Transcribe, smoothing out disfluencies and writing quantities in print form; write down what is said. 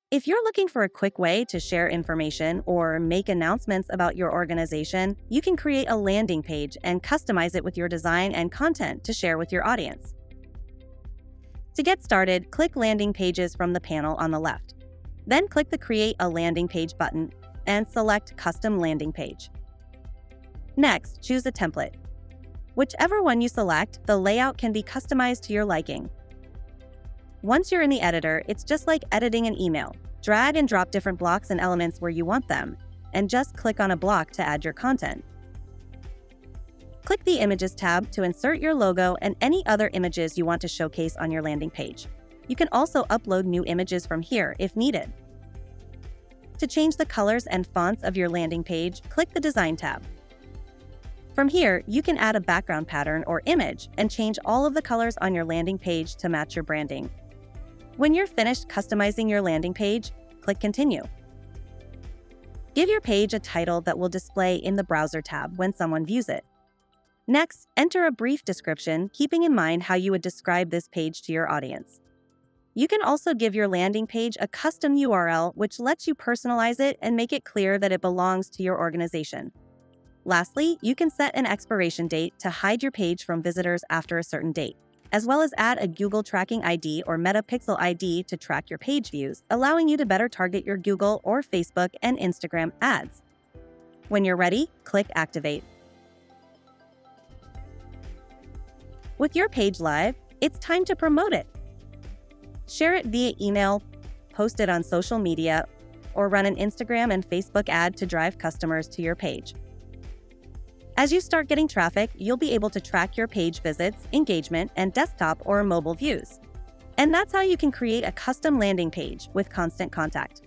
If you're looking for a quick way to share information or make announcements about your organization, you can create a landing page and customize it with your design and content to share with your audience. To get started, click Landing Pages from the panel on the left. Then click the Create a Landing Page button and select Custom Landing Page. Next, choose a template. Whichever one you select, the layout can be customized to your liking. Once you're in the editor, it's just like editing an email. Drag and drop different blocks and elements where you want them, and just click on a block to add your content. Click the Images tab to insert your logo and any other images you want to showcase on your landing page. You can also upload new images from here if needed. To change the colors and fonts of your landing page, click the Design tab. From here, you can add a background pattern or image and change all of the colors on your landing page to match your branding. When you're finished customizing your landing page, click Continue. Give your page a title that will display in the Browser tab when someone views it. Next, enter a brief description, keeping in mind how you would describe this page to your audience. You can also give your landing page a custom URL, which lets you personalize it and make it clear that it belongs to your organization. Lastly, you can set an expiration date to hide your page from visitors after a certain date, as well as add a Google Tracking ID or Meta Pixel ID to track your page views, allowing you to better target your Google or Facebook and Instagram ads. When you're ready, click Activate. With your page live, it's time to promote it. Share it via email, post it on social media, or run an Instagram and Facebook ad to drive customers to your page. As you start getting traffic, you'll be able to track your page visits, engagement, and desktop or mobile views. And that's how you can create a custom landing page with Constant Contact.